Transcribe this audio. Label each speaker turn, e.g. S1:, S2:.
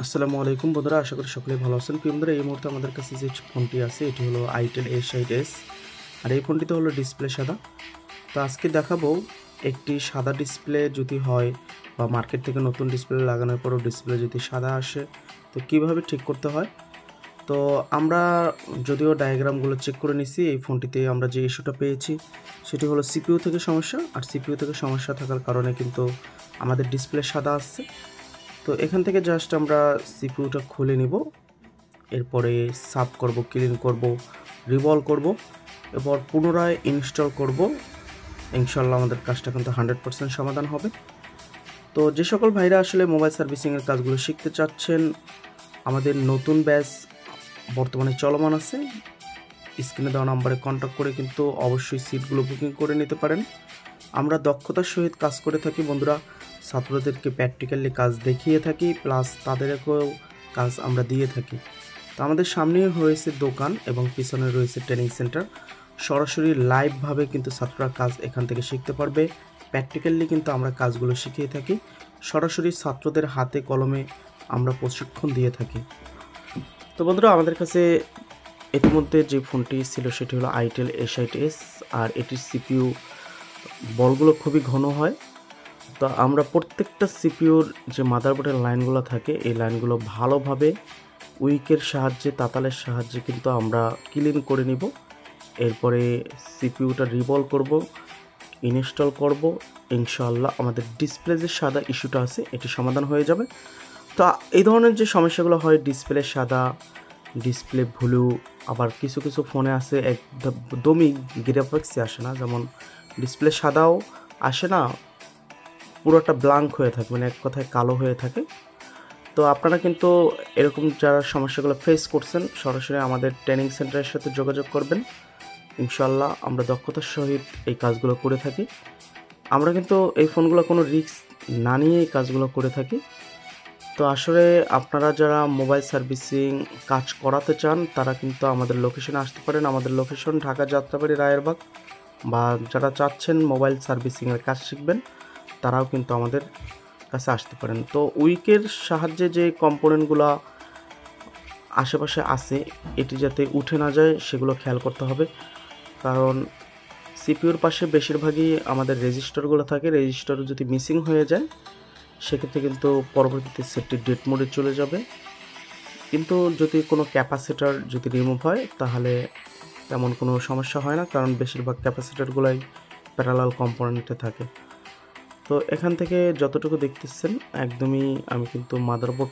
S1: আসসালামু আলাইকুম বন্ধুরা, আশা করি সকলেই ভালো আছেন। প্রিয় বন্ধুরা, এই মুহূর্তে আমাদের কাছে যে ফোনটি আছে এটি হলো আইটেল A60s, আর এই ফোনটিতে হলো ডিসপ্লে সাদা। তো আজকে দেখাবো একটি সাদা ডিসপ্লে যদি হয় বা মার্কেট থেকে নতুন ডিসপ্লে লাগানোর পরও ডিসপ্লে যদি সাদা আসে তো কিভাবে ঠিক করতে হয়। তো আমরা যদিও ডায়াগ্রামগুলো চেক করে নিছি, এই ফোনটিতে আমরা যে ইস্যুটা পেয়েছি সেটি হলো সিপিইউ থেকে সমস্যা, আর সিপিইউ থেকে সমস্যা থাকার কারণে কিন্তু আমাদের ডিসপ্লে সাদা আসছে। তো এখান থেকে জাস্ট আমরা সিপিইউটা খুলে নিব, এরপরে সাফ করব, ক্লিন করব, রিভলভ করব, এরপর পুনরায় ইনস্টল করব। ইনশাল্লাহ আমাদের কাজটা কিন্তু 100% সমাধান হবে। তো যে সকল ভাইরা আসলে মোবাইল সার্ভিসিংয়ের কাজগুলো শিখতে চাচ্ছেন, আমাদের নতুন ব্যাচ বর্তমানে চলমান আছে। স্ক্রিনে দেওয়া নাম্বারে কন্ট্যাক্ট করে কিন্তু অবশ্যই সিটগুলো বুকিং করে নিতে পারেন। আমরা দক্ষতার সহিত কাজ করে থাকি বন্ধুরা, ছাত্রদেরকে প্র্যাকটিক্যালি কাজ দেখিয়ে থাকি, প্লাস তাদেরকেও কাজ আমরা দিয়ে থাকি। তো আমাদের সামনে রয়েছে দোকান এবং পিছনে রয়েছে ট্রেনিং সেন্টার। সরাসরি লাইভভাবে কিন্তু ছাত্ররা কাজ এখান থেকে শিখতে পারবে। প্র্যাকটিক্যালি কিন্তু আমরা কাজগুলো শিখিয়ে থাকি, সরাসরি ছাত্রদের হাতে কলমে আমরা প্রশিক্ষণ দিয়ে থাকি। তো বন্ধুরা, আমাদের কাছে ইতিমধ্যে যে ফোনটি ছিল সেটি হলো আইটেল A60s, আর এটির সিপিইউ বলগুলো খুবই ঘন হয়। তো আমরা প্রত্যেকটা সিপিইউর যে মাদারবোর্ডের লাইনগুলো থাকে এই লাইনগুলো ভালোভাবে উইকের সাহায্যে, তাতালের সাহায্যে কিন্তু আমরা ক্লিন করে নিব। এরপরে সিপিইউটা রিভলভ করব, ইনস্টল করব। ইনশাআল্লাহ আমাদের ডিসপ্লে যে সাদা ইস্যুটা আছে এটি সমাধান হয়ে যাবে। তো এই ধরনের যে সমস্যাগুলো হয়, ডিসপ্লে সাদা, ডিসপ্লে ব্লু, আবার কিছু কিছু ফোনে আছে একদমই গ্রাফিক্সই আসে না, যেমন ডিসপ্লে সাদাও আসে না, পুরোটা ব্ল্যাঙ্ক হয়ে থাকে, মানে এক কথায় কালো হয়ে থাকে। তো আপনারা কিন্তু এরকম যারা সমস্যাগুলো ফেস করছেন সরাসরি আমাদের ট্রেনিং সেন্টারের সাথে যোগাযোগ করবেন। ইনশাল্লাহ আমরা দক্ষতার সহিত এই কাজগুলো করে থাকি। আমরা কিন্তু এই ফোনগুলো কোনো রিস্ক না নিয়ে এই কাজগুলো করে থাকি। তো আসলে আপনারা যারা মোবাইল সার্ভিসিং কাজ করাতে চান তারা কিন্তু আমাদের লোকেশনে আসতে পারেন। আমাদের লোকেশন ঢাকা যাত্রাবাড়ি রায়েরবাগ। বা যারা চাচ্ছেন মোবাইল সার্ভিসিংয়ের কাজ শিখবেন তারাও কিন্তু আমাদের কাছে আসতে পারেন। তো উইকের সাহায্যে যে কম্পোনেন্টগুলো আশেপাশে আছে এটি যাতে উঠে না যায় সেগুলো খেয়াল করতে হবে, কারণ সিপিইউর পাশে বেশিরভাগই আমাদের রেজিস্টারগুলো থাকে। রেজিস্টার যদি মিসিং হয়ে যায় সেক্ষেত্রে কিন্তু পরবর্তীতে সেটটি ডেড মোডে চলে যাবে। কিন্তু যদি কোনো ক্যাপাসিটার যদি রিমুভ হয় তাহলে তেমন কোনো সমস্যা হয় না, কারণ বেশিরভাগ ক্যাপাসিটারগুলোই প্যারালাল কম্পোনেন্টে থাকে। তো এখান থেকে যতটুকু দেখতেছেন একদমই আমি কিন্তু মাদারবোর্ড